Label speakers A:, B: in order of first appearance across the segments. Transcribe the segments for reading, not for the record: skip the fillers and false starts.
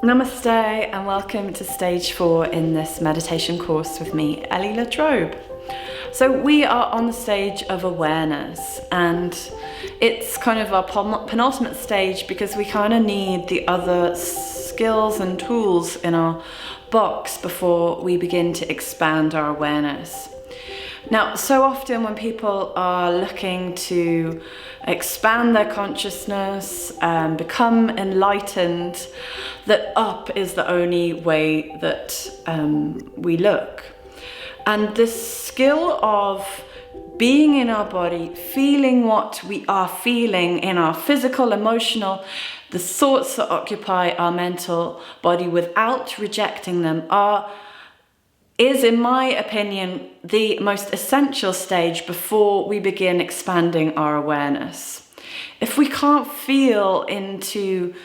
A: Namaste and welcome to stage 4 in this meditation course with me, Ellie La Trobe. So we are on the stage of awareness, and it's kind of our penultimate stage because we kind of need the other skills and tools in our box before we begin to expand our awareness. Now, so often when people are looking to expand their consciousness, become enlightened, that up is the only way that we look. And this skill of being in our body, feeling what we are feeling in our physical, emotional, the thoughts that occupy our mental body without rejecting them is, in my opinion, the most essential stage before we begin expanding our awareness. If we can't feel into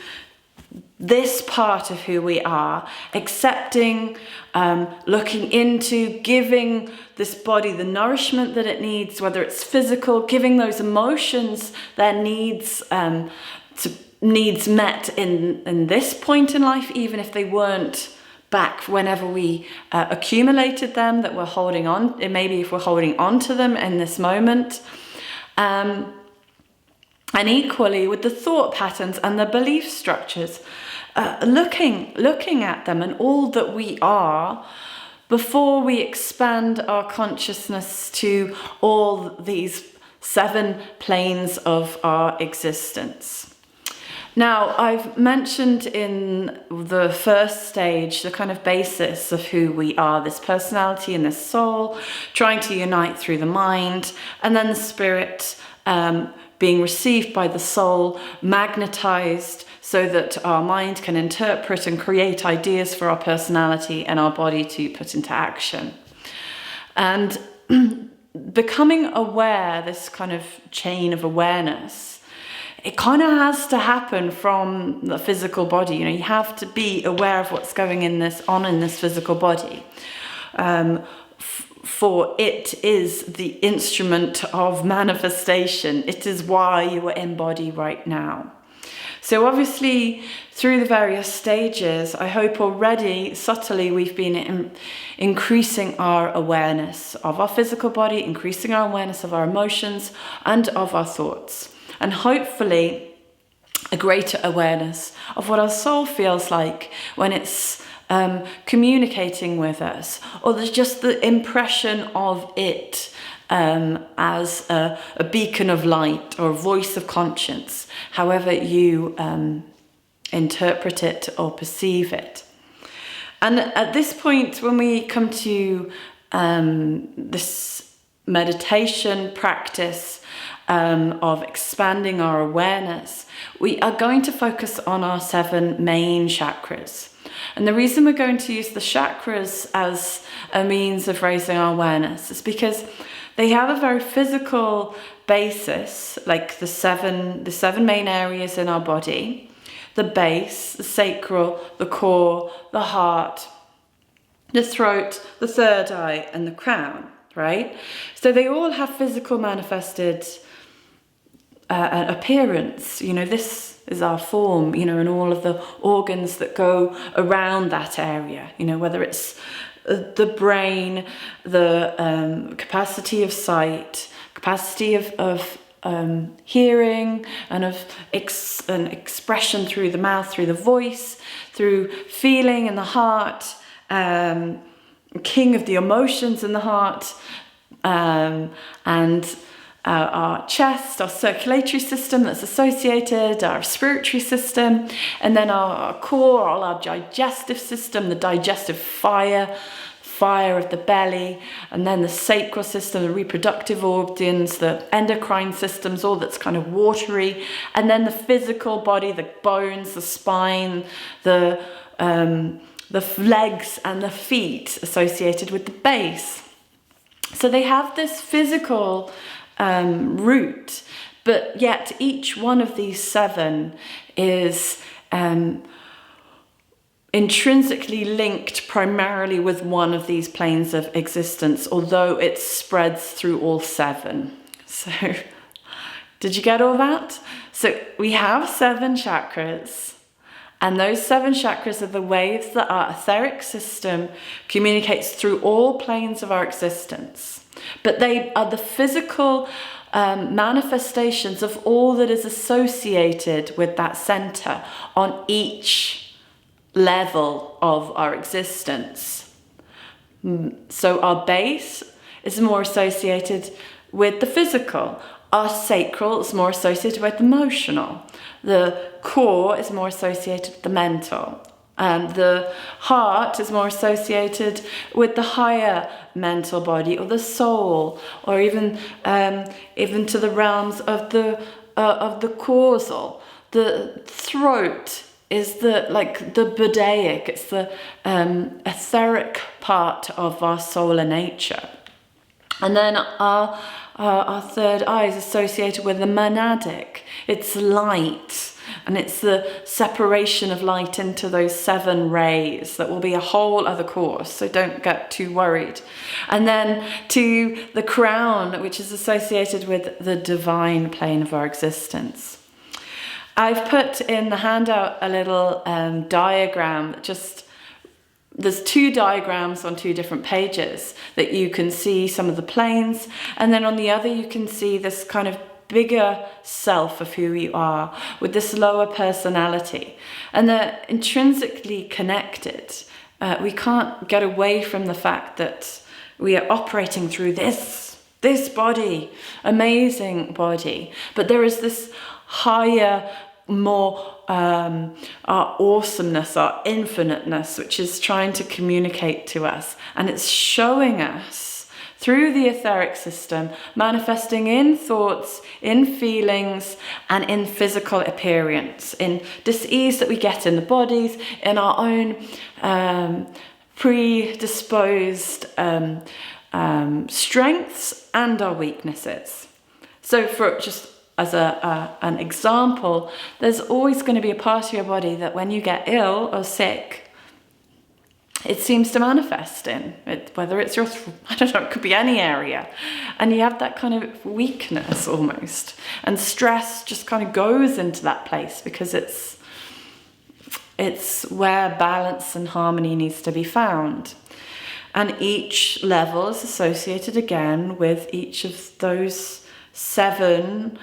A: this part of who we are, accepting, looking into, giving this body the nourishment that it needs, whether it's physical, giving those emotions their needs met in this point in life, even if they weren't back whenever we accumulated them, that we're holding on, maybe if we're holding on to them in this moment. And equally with the thought patterns and the belief structures, looking at them and all that we are before we expand our consciousness to all these 7 planes of our existence. Now, I've mentioned in the first stage the kind of basis of who we are, this personality and this soul, trying to unite through the mind, and then the spirit being received by the soul, magnetized so that our mind can interpret and create ideas for our personality and our body to put into action. And becoming aware, this kind of chain of awareness, it kind of has to happen from the physical body. You have to be aware of what's going on in this physical body. For it is the instrument of manifestation. It is why you are in body right now. So obviously, through the various stages, I hope already subtly we've been increasing our awareness of our physical body, increasing our awareness of our emotions and of our thoughts. And hopefully a greater awareness of what our soul feels like when it's communicating with us, or there's just the impression of it as a beacon of light or a voice of conscience, however you interpret it or perceive it. And at this point, when we come to this meditation practice of expanding our awareness, we are going to focus on our 7 main chakras. And the reason we're going to use the chakras as a means of raising our awareness is because they have a very physical basis, like the seven main areas in our body: the base, the sacral, the core, the heart, the throat, the third eye, and the crown, right? So they all have physical manifested appearance. This is our form, and all of the organs that go around that area, whether it's the brain, the capacity of sight, capacity of hearing, and of an expression through the mouth, through the voice, through feeling in the heart, king of the emotions in the heart, and our chest, our circulatory system that's associated, our respiratory system, and then our core, all our digestive system, the digestive fire of the belly, and then the sacral system, the reproductive organs, the endocrine systems, all that's kind of watery, and then the physical body, the bones, the spine, the legs and the feet associated with the base. So they have this physical root, but yet each one of these 7 is intrinsically linked primarily with one of these planes of existence, although it spreads through all 7. So, did you get all that? So we have 7 chakras, And those 7 chakras are the waves that our etheric system communicates through all planes of our existence. But they are the physical manifestations of all that is associated with that center on each level of our existence. So our base is more associated with the physical. Our sacral is more associated with the emotional. The core is more associated with the mental. And the heart is more associated with the higher mental body, or the soul, or even to the realms of the causal. The throat is the Budaic. It's the etheric part of our solar nature. And then our third eye is associated with the monadic. It's light, and it's the separation of light into those 7 rays. That will be a whole other course, so don't get too worried. And then to the crown, which is associated with the divine plane of our existence. I've put in the handout a little diagram. There's 2 diagrams on 2 different pages that you can see some of the planes, and then on the other you can see this kind of bigger self of who you are with this lower personality, and they're intrinsically connected. We can't get away from the fact that we are operating through this body, amazing body, but there is this higher, more our awesomeness, our infiniteness, which is trying to communicate to us, and it's showing us through the etheric system, manifesting in thoughts, in feelings, and in physical appearance, in dis-ease that we get in the bodies, in our own predisposed strengths and our weaknesses. So for just as an example, there's always going to be a part of your body that when you get ill or sick, it seems to manifest in it, whether it's your, I don't know, it could be any area. And you have that kind of weakness almost. And stress just kind of goes into that place because it's where balance and harmony needs to be found. And each level is associated again with each of those 7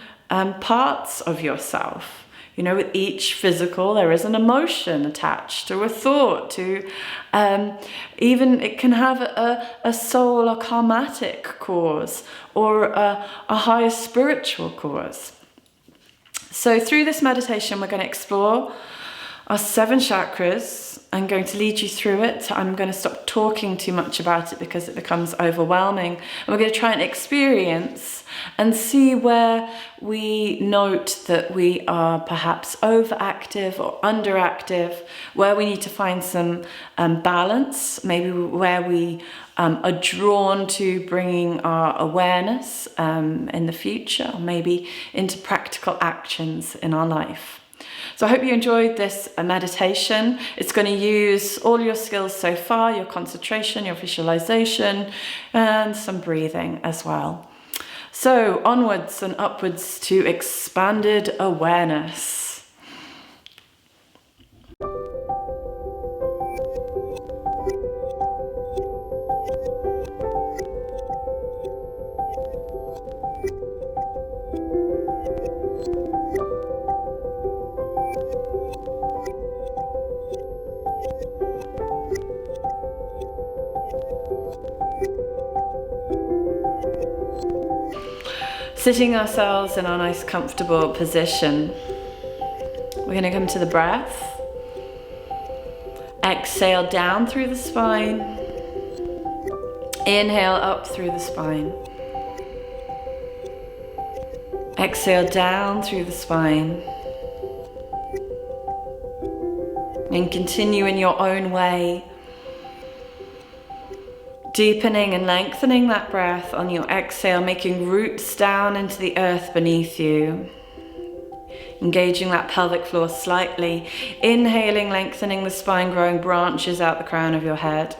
A: parts of yourself. You know, with each physical, there is an emotion attached to a thought, to even it can have a soul or karmatic cause, or a higher spiritual cause. So through this meditation, we're going to explore our 7 chakras. I'm going to lead you through it. I'm going to stop talking too much about it because it becomes overwhelming. And we're going to try and experience and see where we note that we are perhaps overactive or underactive, where we need to find some balance, maybe where we are drawn to bringing our awareness in the future, or maybe into practical actions in our life. So I hope you enjoyed this meditation. It's going to use all your skills so far, your concentration, your visualization, and some breathing as well. So onwards and upwards to expanded awareness. Sitting ourselves in our nice comfortable position, we're going to come to the breath. Exhale down through the spine. Inhale up through the spine. Exhale down through the spine. And continue in your own way, deepening and lengthening that breath on your exhale, making roots down into the earth beneath you. Engaging that pelvic floor slightly. Inhaling, lengthening the spine, growing branches out the crown of your head.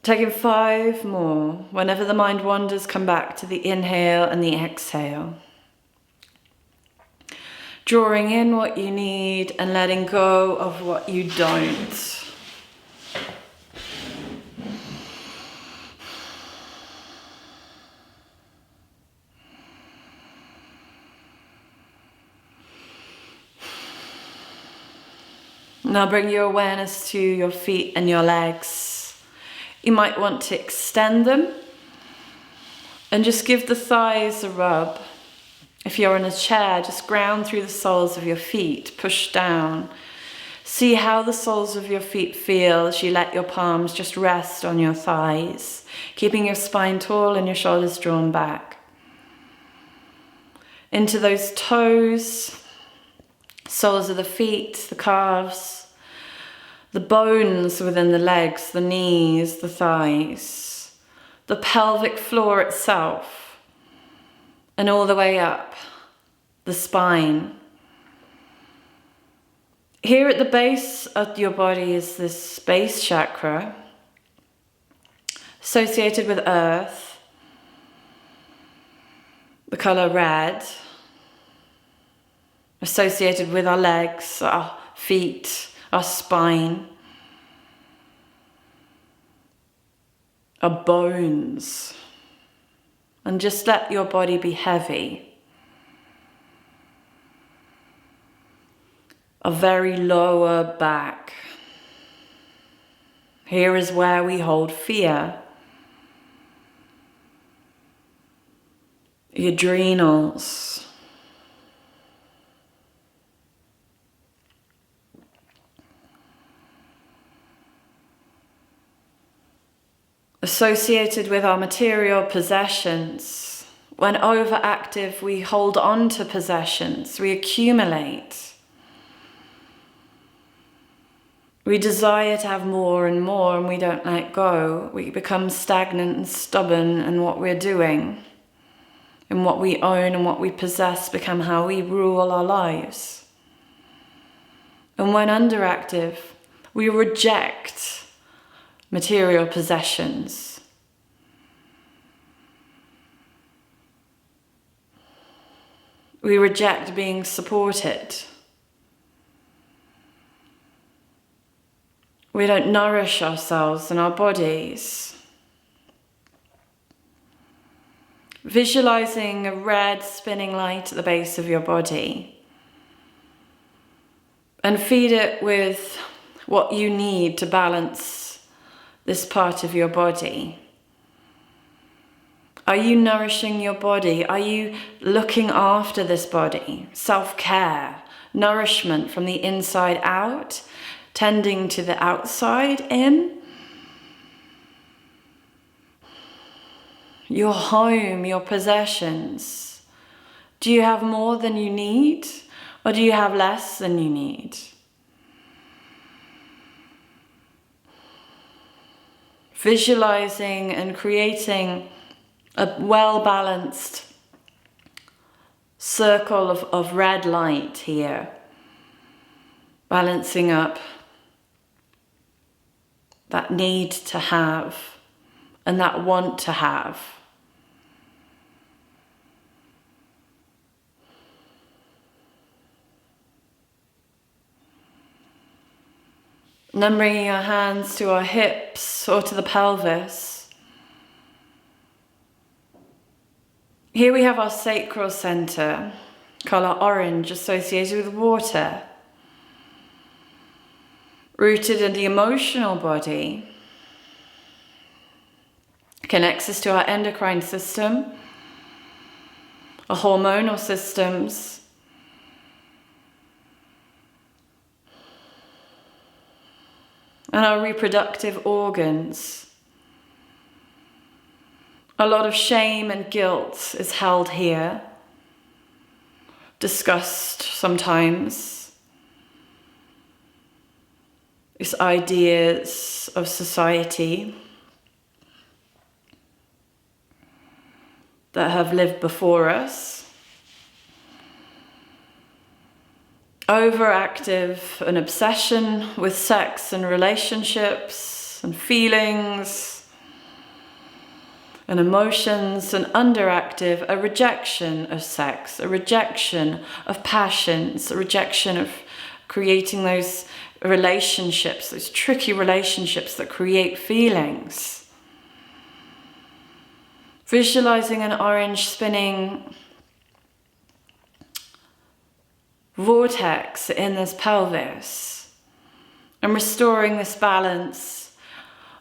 A: Taking 5 more. Whenever the mind wanders, come back to the inhale and the exhale. Drawing in what you need and letting go of what you don't. Now bring your awareness to your feet and your legs. You might want to extend them and just give the thighs a rub. If you're in a chair, just ground through the soles of your feet, push down. See how the soles of your feet feel as you let your palms just rest on your thighs, keeping your spine tall and your shoulders drawn back. Into those toes, soles of the feet, the calves, the bones within the legs, the knees, the thighs, the pelvic floor itself, and all the way up, the spine. Here at the base of your body is this base chakra, associated with earth, the color red, associated with our legs, our feet, our spine, our bones. And just let your body be heavy. A very lower back. Here is where we hold fear. The adrenals. Associated with our material possessions. When overactive, we hold on to possessions, we accumulate. We desire to have more and more, and we don't let go. We become stagnant and stubborn in what we're doing. And what we own and what we possess become how we rule our lives. And when underactive, we reject material possessions. We reject being supported. We don't nourish ourselves and our bodies. Visualizing a red spinning light at the base of your body. And feed it with what you need to balance this part of your body. Are you nourishing your body? Are you looking after this body? Self-care, nourishment from the inside out, tending to the outside in. Your home, your possessions. Do you have more than you need, or do you have less than you need? Visualizing and creating a well-balanced circle of red light here, balancing up that need to have and that want to have. And then bringing our hands to our hips or to the pelvis. Here we have our sacral center, color orange, associated with water. Rooted in the emotional body. Connects us to our endocrine system, our hormonal systems, and our reproductive organs. A lot of shame and guilt is held here, discussed sometimes. These ideas of society that have lived before us. Overactive, an obsession with sex and relationships and feelings, and emotions, and underactive, a rejection of sex, a rejection of passions, a rejection of creating those relationships, those tricky relationships that create feelings. Visualizing an orange spinning vortex in this pelvis and restoring this balance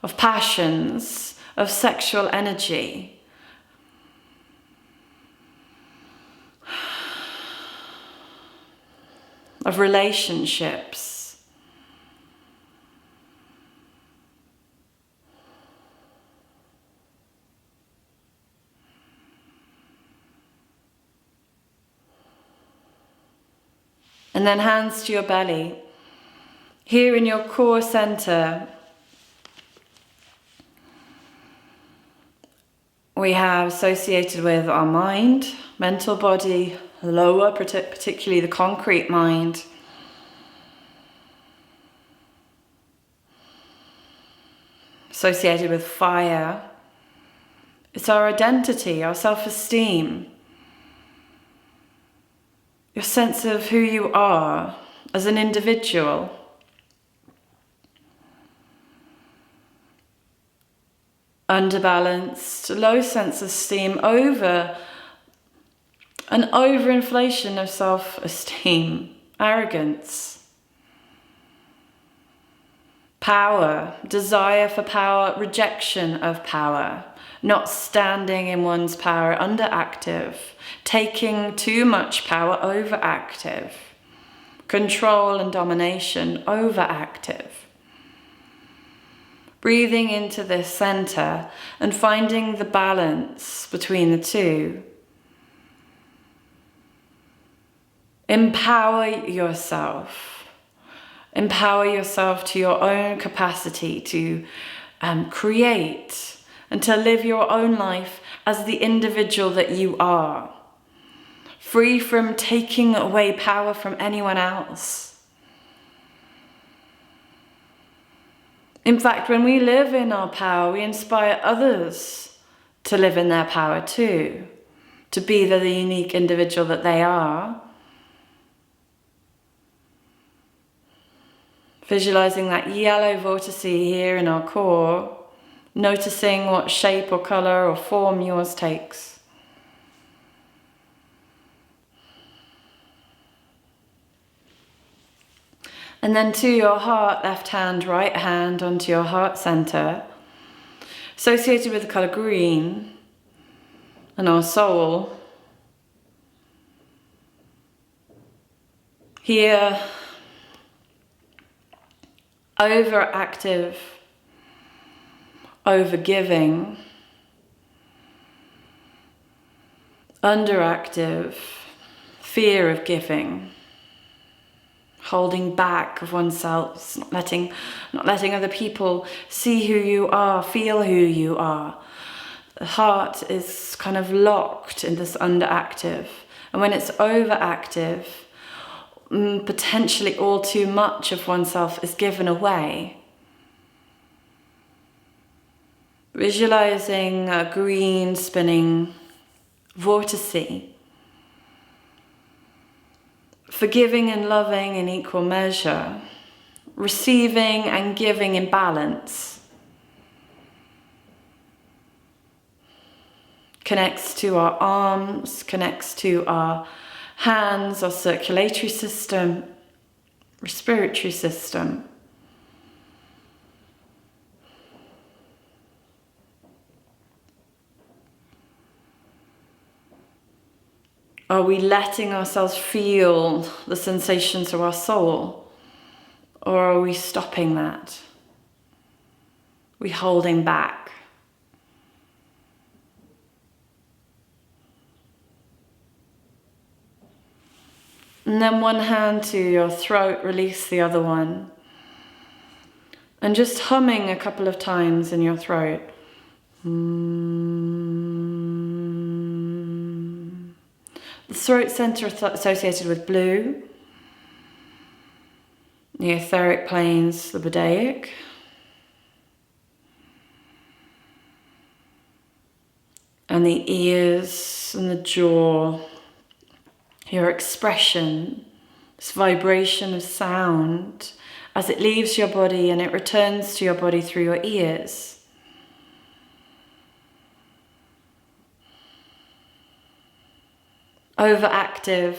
A: of passions, of sexual energy. Of relationships. And then hands to your belly. Here in your core center, we have associated with our mind, mental body, lower, particularly the concrete mind. Associated with fire. It's our identity, our self-esteem. Your sense of who you are as an individual. Underbalanced, low sense of esteem, an overinflation of self-esteem, arrogance, power, desire for power, rejection of power, not standing in one's power, underactive, taking too much power, overactive, control and domination, overactive. Breathing into this center and finding the balance between the two. Empower yourself. Empower yourself to your own capacity to create and to live your own life as the individual that you are. Free from taking away power from anyone else. In fact, when we live in our power, we inspire others to live in their power too, to be the unique individual that they are. Visualizing that yellow vortice here in our core, noticing what shape or color or form yours takes. And then to your heart, left hand, right hand, onto your heart center, associated with the color green and our soul. Here, overactive, overgiving, underactive, fear of giving. Holding back of oneself, not letting other people see who you are, feel who you are. The heart is kind of locked in this underactive. And when it's overactive, potentially all too much of oneself is given away. Visualizing a green spinning vortice. Forgiving and loving in equal measure, receiving and giving in balance. Connects to our arms, connects to our hands, our circulatory system, respiratory system. Are we letting ourselves feel the sensations of our soul? Or are we stopping that? Are we holding back? And then one hand to your throat, release the other one. And just humming a couple of times in your throat. The throat center associated with blue, the etheric planes, the Buddhaic. and the ears and the jaw, your expression, this vibration of sound as it leaves your body and it returns to your body through your ears. Overactive,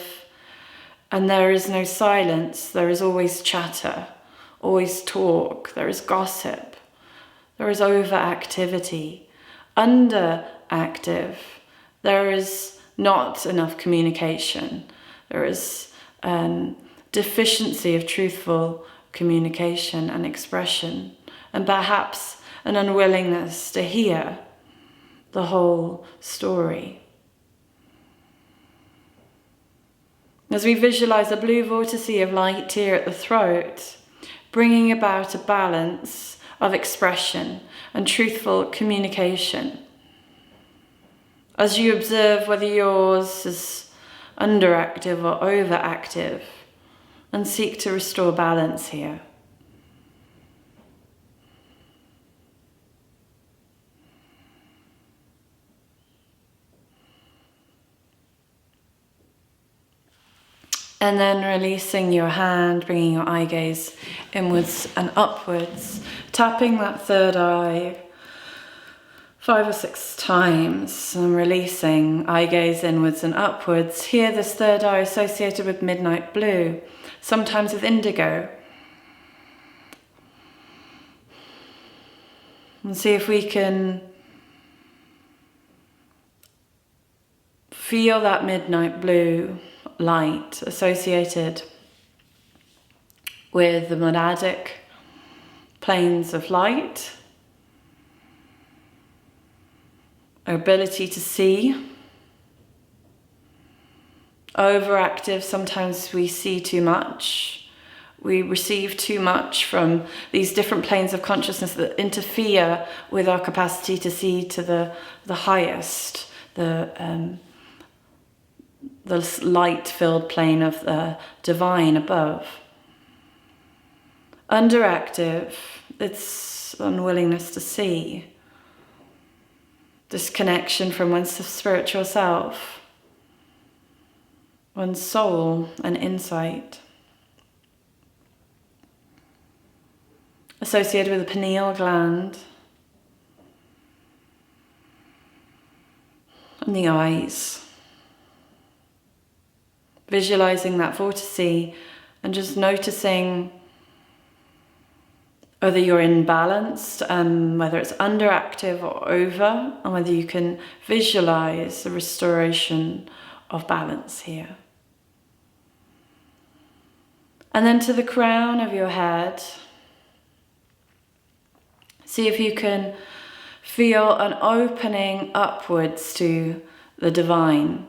A: and there is no silence, there is always chatter, always talk, there is gossip, there is overactivity. Underactive, there is not enough communication, there is deficiency of truthful communication and expression, and perhaps an unwillingness to hear the whole story. As we visualize a blue vortice of light here at the throat, bringing about a balance of expression and truthful communication. As you observe whether yours is underactive or overactive, and seek to restore balance here. And then releasing your hand, bringing your eye gaze inwards and upwards, tapping that third eye 5 or 6 times and releasing eye gaze inwards and upwards. Here, this third eye associated with midnight blue, sometimes with indigo. And see if we can feel that midnight blue light associated with the monadic planes of light, our ability to see. Overactive, sometimes we see too much. We receive too much from these different planes of consciousness that interfere with our capacity to see to the highest, the light-filled plane of the divine above. Underactive, it's unwillingness to see. Disconnection from one's spiritual self, one's soul and insight. Associated with the pineal gland and the eyes. Visualizing that vortice and just noticing whether you're in balance, whether it's underactive or over, and whether you can visualize the restoration of balance here. And then to the crown of your head, see if you can feel an opening upwards to the divine.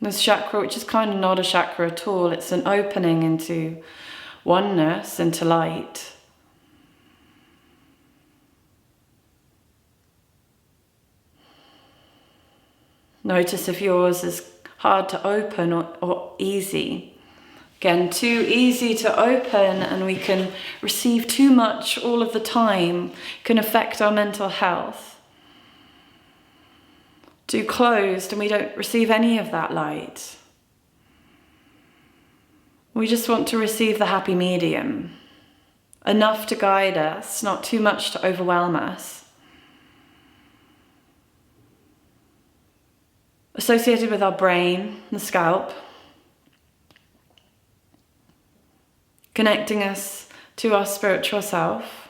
A: This chakra, which is kind of not a chakra at all, it's an opening into oneness, into light. Notice if yours is hard to open or easy. Again, too easy to open and we can receive too much all of the time, can affect our mental health. Too closed and we don't receive any of that light. We just want to receive the happy medium. Enough to guide us, not too much to overwhelm us. Associated with our brain, the scalp. Connecting us to our spiritual self.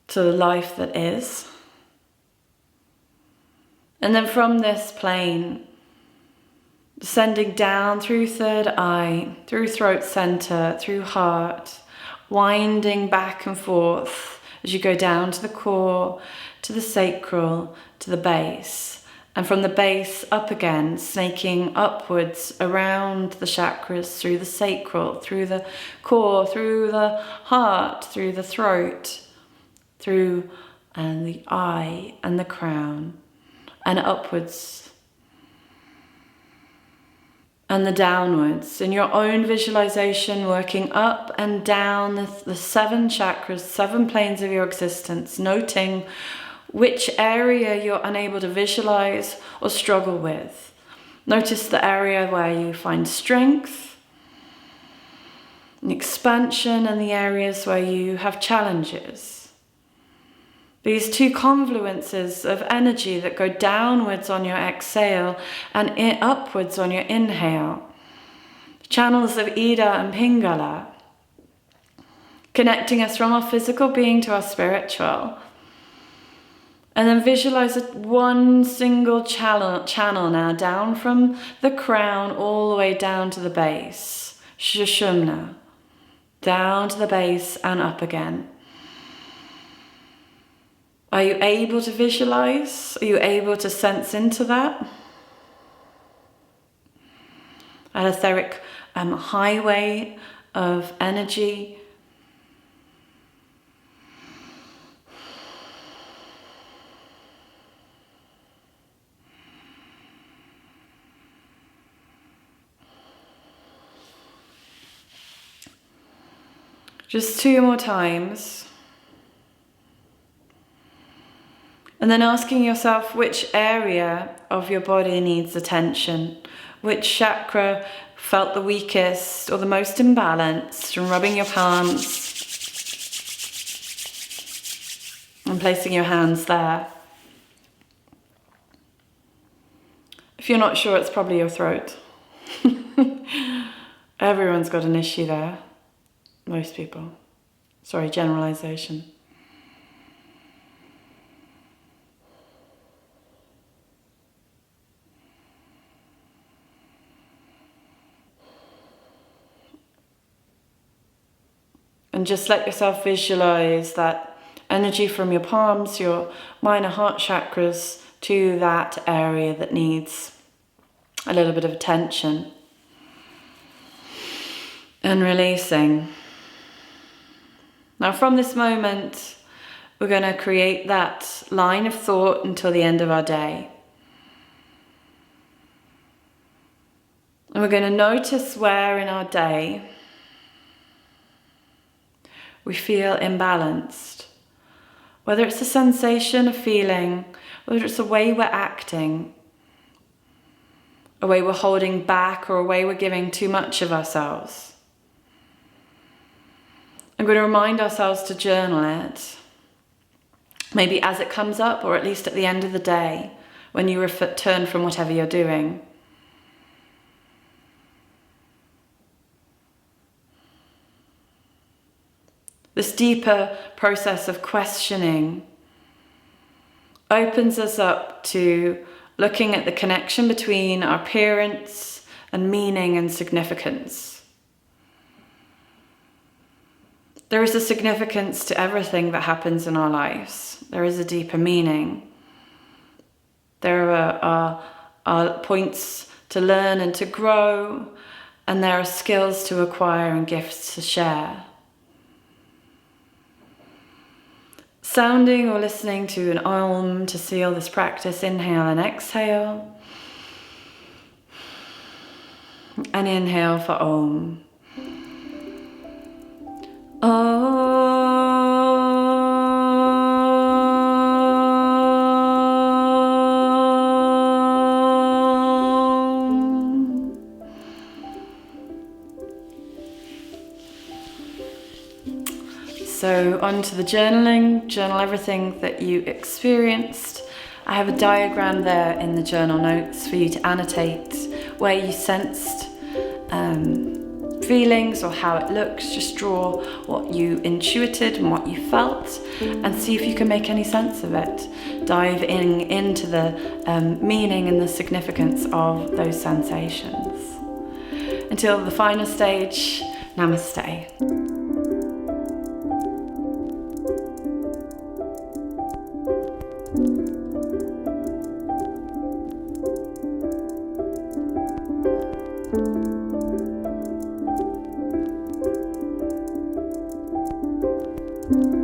A: To the life that is. And then from this plane, descending down through third eye, through throat center, through heart, winding back and forth as you go down to the core, to the sacral, to the base. And from the base up again, snaking upwards around the chakras, through the sacral, through the core, through the heart, through the throat, through and the eye and the crown. And upwards and the downwards. In your own visualization, working up and down the 7 chakras, 7 planes of your existence, noting which area you're unable to visualize or struggle with. Notice the area where you find strength, and expansion, and the areas where you have challenges. These 2 confluences of energy that go downwards on your exhale and upwards on your inhale. Channels of Ida and Pingala, connecting us from our physical being to our spiritual. And then visualize one single channel now, down from the crown all the way down to the base. Shushumna. Down to the base and up again. Are you able to visualize? Are you able to sense into that? An etheric highway of energy. Just 2 more times. And then asking yourself which area of your body needs attention, which chakra felt the weakest or the most imbalanced, and rubbing your palms and placing your hands there. If you're not sure, it's probably your throat. Everyone's got an issue there. Most people. Sorry, generalization. And just let yourself visualize that energy from your palms, your minor heart chakras, to that area that needs a little bit of attention. And releasing. Now from this moment, we're going to create that line of thought until the end of our day. And we're going to notice where in our day we feel imbalanced. Whether it's a sensation, a feeling, whether it's a way we're acting, a way we're holding back, or a way we're giving too much of ourselves. I'm going to remind ourselves to journal it, maybe as it comes up, or at least at the end of the day, when you return from whatever you're doing. This deeper process of questioning opens us up to looking at the connection between our appearance and meaning and significance. There is a significance to everything that happens in our lives. There is a deeper meaning. There are points to learn and to grow, and there are skills to acquire and gifts to share. Sounding or listening to an Om to seal this practice, inhale and exhale. And inhale for Om. So on to the journaling. Journal everything that you experienced. I have a diagram there in the journal notes for you to annotate where you sensed feelings or how it looks. Just draw what you intuited and what you felt and see if you can make any sense of it. Dive into the meaning and the significance of those sensations. Until the final stage, namaste.
B: you.